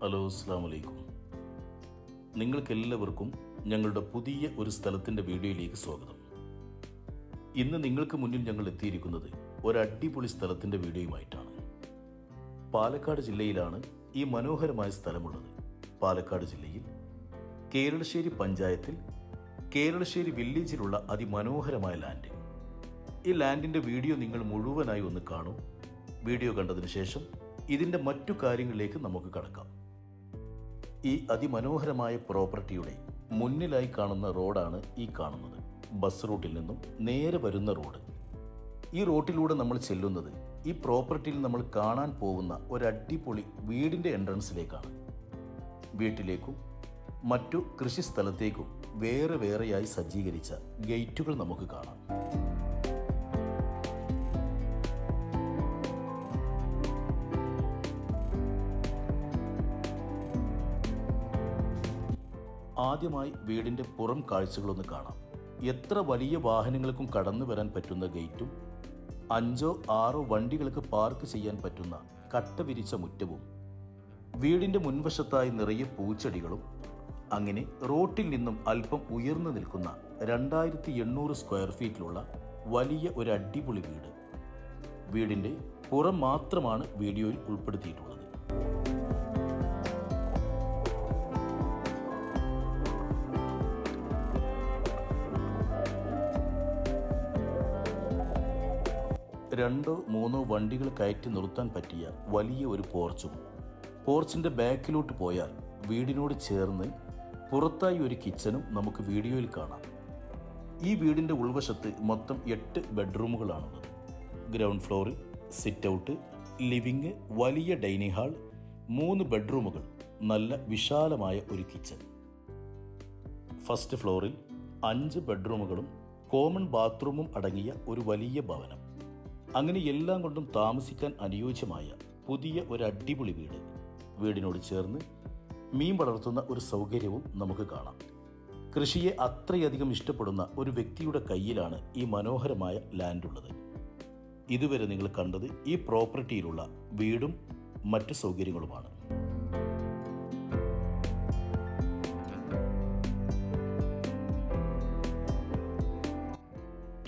Hello, അസ്സലാമു അലൈക്കും. നിങ്ങൾക്കെല്ലാവർക്കും ഞങ്ങളുടെ പുതിയ ഒരു സ്ഥലത്തിൻ്റെ വീഡിയോയിലേക്ക് സ്വാഗതം. ഇന്ന് നിങ്ങൾക്ക് മുന്നിൽ ഞങ്ങൾ എത്തിയിരിക്കുന്നത് ഒരു അടിപൊളി സ്ഥലത്തിൻ്റെ വീഡിയോയുമായിട്ടാണ്. പാലക്കാട് ജില്ലയിലാണ് ഈ മനോഹരമായ സ്ഥലമുള്ളത്. പാലക്കാട് ജില്ലയിൽ കേരളശ്ശേരി പഞ്ചായത്തിൽ കേരളശ്ശേരി വില്ലേജിലുള്ള അതിമനോഹരമായ ലാൻഡ്. ഈ ലാൻഡിൻ്റെ വീഡിയോ നിങ്ങൾ മുഴുവനായി ഒന്ന് കാണൂ. വീഡിയോ കണ്ടതിന് ശേഷം ഇതിൻ്റെ മറ്റു കാര്യങ്ങളിലേക്ക് നമുക്ക് കടക്കാം. ഈ അതിമനോഹരമായ പ്രോപ്പർട്ടിയുടെ മുന്നിലായി കാണുന്ന റോഡാണ് ഈ കാണുന്നത്. ബസ് റൂട്ടിൽ നിന്നും നേരെ വരുന്ന റോഡ്. ഈ റോട്ടിലൂടെ നമ്മൾ ചെല്ലുന്നത് ഈ പ്രോപ്പർട്ടിയിൽ നമ്മൾ കാണാൻ പോകുന്ന ഒരു അടിപൊളി വീടിൻ്റെ എൻട്രൻസിലേക്കാണ്. വീട്ടിലേക്കും മറ്റു കൃഷി സ്ഥലത്തേക്കും വേറെ വേറെയായി സജ്ജീകരിച്ച ഗേറ്റുകൾ നമുക്ക് കാണാം. ആദ്യമായി വീടിൻ്റെ പുറം കാഴ്ചകളൊന്ന് കാണാം. എത്ര വലിയ വാഹനങ്ങൾക്കും കടന്നു വരാൻ പറ്റുന്ന ഗേറ്റും 5 or 6 വണ്ടികൾക്ക് പാർക്ക് ചെയ്യാൻ പറ്റുന്ന കട്ട വിരിച്ച മുറ്റവും വീടിൻ്റെ മുൻവശത്തായി നിറയെ പൂച്ചെടികളും, അങ്ങനെ റോട്ടിൽ നിന്നും അല്പം ഉയർന്നു നിൽക്കുന്ന 2800 സ്ക്വയർ ഫീറ്റിലുള്ള വലിയ ഒരു അടിപൊളി വീട്. വീടിൻ്റെ പുറം മാത്രമാണ് വീഡിയോയിൽ ഉൾപ്പെടുത്തിയിട്ടുള്ളത്. രണ്ടോ മൂന്നോ വണ്ടികൾ കയറ്റി നിർത്താൻ പറ്റിയ വലിയ ഒരു പോർച്ചും, പോർച്ചിൻ്റെ ബാക്കിലോട്ട് പോയാൽ വീടിനോട് ചേർന്ന് പുറത്തായി ഒരു കിച്ചനും നമുക്ക് വീഡിയോയിൽ കാണാം. ഈ വീടിൻ്റെ ഉൾവശത്ത് മൊത്തം 8 ബെഡ്റൂമുകളാണുള്ളത്. ഗ്രൗണ്ട് ഫ്ലോറിൽ സിറ്റ് ഔട്ട്, ലിവിങ്, വലിയ ഡൈനിങ് ഹാൾ, 3 ബെഡ്റൂമുകൾ, നല്ല വിശാലമായ ഒരു കിച്ചൺ. ഫസ്റ്റ് ഫ്ലോറിൽ 5 ബെഡ്റൂമുകളും കോമൺ ബാത്റൂമും അടങ്ങിയ ഒരു വലിയ ഭവനം. അങ്ങനെ എല്ലാം കൊണ്ടും താമസിക്കാൻ അനുയോജ്യമായ പുതിയ ഒരു അടിപൊളി വീട്. വീടിനോട് ചേർന്ന് മീൻ വളർത്തുന്ന ഒരു സൗകര്യവും നമുക്ക് കാണാം. കൃഷിയെ അത്രയധികം ഇഷ്ടപ്പെടുന്ന ഒരു വ്യക്തിയുടെ കയ്യിലാണ് ഈ മനോഹരമായ ലാൻഡ് ഉള്ളത്. ഇതുവരെ നിങ്ങൾ കണ്ടത് ഈ പ്രോപ്പർട്ടിയിലുള്ള വീടും മറ്റു സൗകര്യങ്ങളുമാണ്.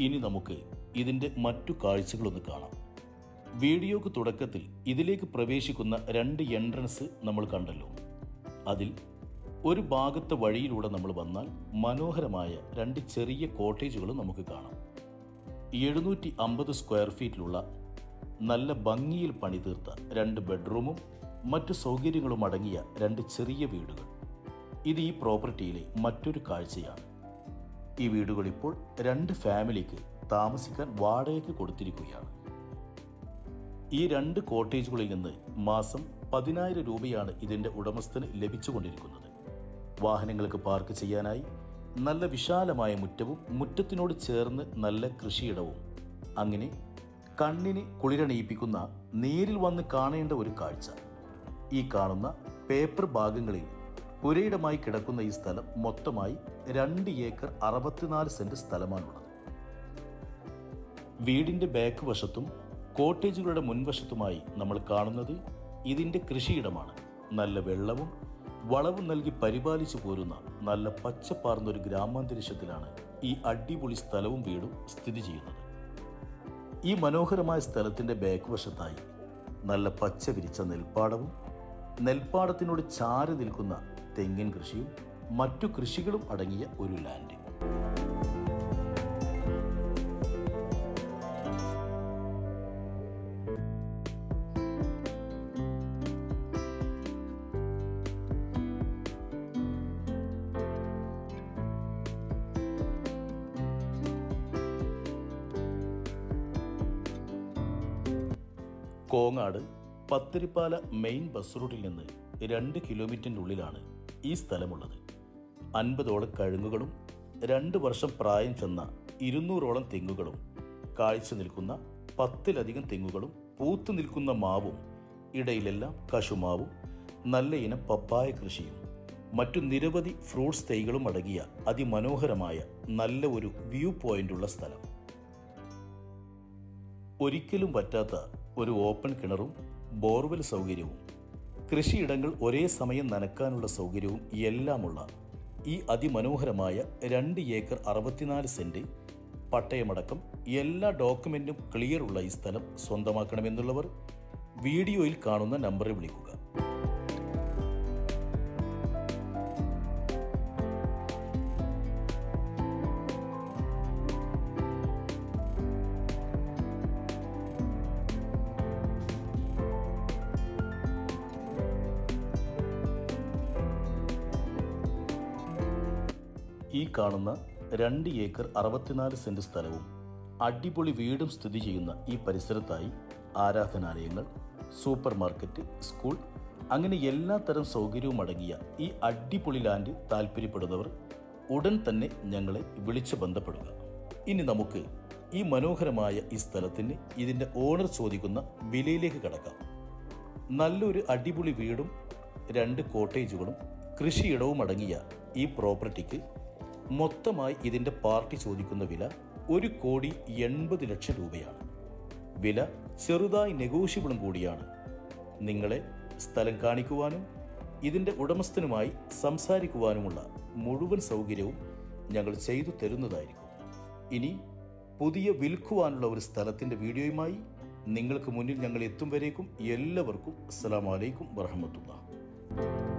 ഇനി നമുക്ക് ഇതിൻ്റെ മറ്റു കാഴ്ചകളൊന്ന് കാണാം. വീഡിയോക്ക് തുടക്കത്തിൽ ഇതിലേക്ക് പ്രവേശിക്കുന്ന 2 എൻട്രൻസ് നമ്മൾ കണ്ടല്ലോ. അതിൽ ഒരു ഭാഗത്തെ വഴിയിലൂടെ നമ്മൾ വന്നാൽ മനോഹരമായ 2 ചെറിയ കോട്ടേജുകൾ നമുക്ക് കാണാം. 750 സ്ക്വയർ ഫീറ്റിലുള്ള നല്ല ഭംഗിയിൽ പണിതീർത്ത 2 ബെഡ്റൂമും മറ്റു സൗകര്യങ്ങളും അടങ്ങിയ 2 ചെറിയ വീടുകൾ. ഇത് ഈ പ്രോപ്പർട്ടിയിലെ മറ്റൊരു കാഴ്ചയാണ്. ഈ വീടുകൾ ഇപ്പോൾ 2 ഫാമിലിക്ക് താമസിക്കാൻ വാടകയ്ക്ക് കൊടുത്തിരിക്കുകയാണ്. ഈ 2 കോട്ടേജുകളിൽ നിന്ന് മാസം 10,000 രൂപയാണ് ഇതിൻ്റെ ഉടമസ്ഥന് ലഭിച്ചുകൊണ്ടിരിക്കുന്നത്. വാഹനങ്ങൾക്ക് പാർക്ക് ചെയ്യാനായി നല്ല വിശാലമായ മുറ്റവും, മുറ്റത്തിനോട് ചേർന്ന് നല്ല കൃഷിയിടവും, അങ്ങനെ കണ്ണിന് കുളിരണിയിപ്പിക്കുന്ന, നേരിൽ വന്ന് കാണേണ്ട ഒരു കാഴ്ച. ഈ കാണുന്ന പേപ്പർ ഭാഗങ്ങളിൽ പുരയിടമായി കിടക്കുന്ന ഈ സ്ഥലം മൊത്തമായി 2 ഏക്കർ 64 സെന്റ് സ്ഥലമാണുള്ളത്. വീടിൻ്റെ ബാക്ക് വശത്തും കോട്ടേജുകളുടെ മുൻവശത്തുമായി നമ്മൾ കാണുന്നത് ഇതിൻ്റെ കൃഷിയിടമാണ്. നല്ല വെള്ളവും വളവും നൽകി പരിപാലിച്ചു പോരുന്ന നല്ല പച്ചപ്പാർന്നൊരു ഗ്രാമാന്തരീക്ഷത്തിലാണ് ഈ അടിപൊളി സ്ഥലവും വീടും സ്ഥിതി ചെയ്യുന്നത്. ഈ മനോഹരമായ സ്ഥലത്തിൻ്റെ ബാക്ക് വശത്തായി നല്ല പച്ച വിരിച്ച നെൽപ്പാടവും, നെൽപ്പാടത്തിനോട് ചാരി നിൽക്കുന്ന തെങ്ങിൻ കൃഷിയും മറ്റു കൃഷികളും അടങ്ങിയ ഒരു land. Kongad Pathirippala main bus റൂട്ടിൽ നിന്ന് 2 കിലോമീറ്ററിനുള്ളിലാണ് ഈ സ്ഥലമുള്ളത്. 50ഓളം കഴുങ്ങുകളും 2 വർഷം പ്രായം ചെന്ന 200ഓളം തെങ്ങുകളും, കാഴ്ച നിൽക്കുന്ന 10ലധികം തെങ്ങുകളും, പൂത്തു നിൽക്കുന്ന മാവും, ഇടയിലെല്ലാം കശുമാവും, നല്ല ഇനം പപ്പായ കൃഷിയും മറ്റു നിരവധി ഫ്രൂട്ട്സ് തൈകളും അടങ്ങിയ അതിമനോഹരമായ നല്ല ഒരു വ്യൂ പോയിന്റുള്ള സ്ഥലം. ഒരിക്കലും പറ്റാത്ത ഒരു ഓപ്പൺ കിണറും ബോർവെൽ സൗകര്യവും കൃഷിയിടങ്ങൾ ഒരേ സമയം നനയ്ക്കാനുള്ള സൗകര്യവും എല്ലാമുള്ള ഈ അതിമനോഹരമായ 2 ഏക്കർ 64 സെന്റ് പട്ടയമടക്കം എല്ലാ ഡോക്യുമെന്റും ക്ലിയർ ഉള്ള ഈ സ്ഥലം സ്വന്തമാക്കണമെന്നുള്ളവർ വീഡിയോയിൽ കാണുന്ന നമ്പറിൽ വിളിക്കുക. ഈ കാണുന്ന 2 ഏക്കർ 64 സെന്റ് സ്ഥലവും അടിപൊളി വീടും സ്ഥിതി ചെയ്യുന്ന ഈ പരിസരത്തായി ആരാധനാലയങ്ങൾ, സൂപ്പർ മാർക്കറ്റ്, സ്കൂൾ അങ്ങനെ എല്ലാ തരം സൗകര്യവും അടങ്ങിയ ഈ അടിപൊളി ലാൻഡ് താല്പര്യപ്പെടുന്നവർ ഉടൻ തന്നെ ഞങ്ങളെ വിളിച്ച് ബന്ധപ്പെടുക. ഇനി നമുക്ക് ഈ മനോഹരമായ ഈ സ്ഥലത്തിന് ഇതിൻ്റെ ഓണർ ചോദിക്കുന്ന വിലയിലേക്ക് കടക്കാം. നല്ലൊരു അടിപൊളി വീടും 2 കോട്ടേജുകളും കൃഷിയിടവും അടങ്ങിയ ഈ പ്രോപ്പർട്ടിക്ക് മൊത്തമായി ഇതിൻ്റെ പാർട്ടി ചോദിക്കുന്ന വില 1,80,00,000 രൂപയാണ്. വില ചെറുതായി നെഗോഷ്യബിളും കൂടിയാണ്. നിങ്ങളെ സ്ഥലം കാണിക്കുവാനും ഇതിൻ്റെ ഉടമസ്ഥനുമായി സംസാരിക്കുവാനുമുള്ള മുഴുവൻ സൗകര്യവും ഞങ്ങൾ ചെയ്തു തരുന്നതായിരിക്കും. ഇനി പുതിയ വിൽക്കുവാനുള്ള ഒരു സ്ഥലത്തിൻ്റെ വീഡിയോയുമായി നിങ്ങൾക്ക് മുന്നിൽ ഞങ്ങൾ എത്തും വരേക്കും എല്ലാവർക്കും അസ്സലാമു അലൈക്കും വറഹ്മത്തുള്ളാഹി.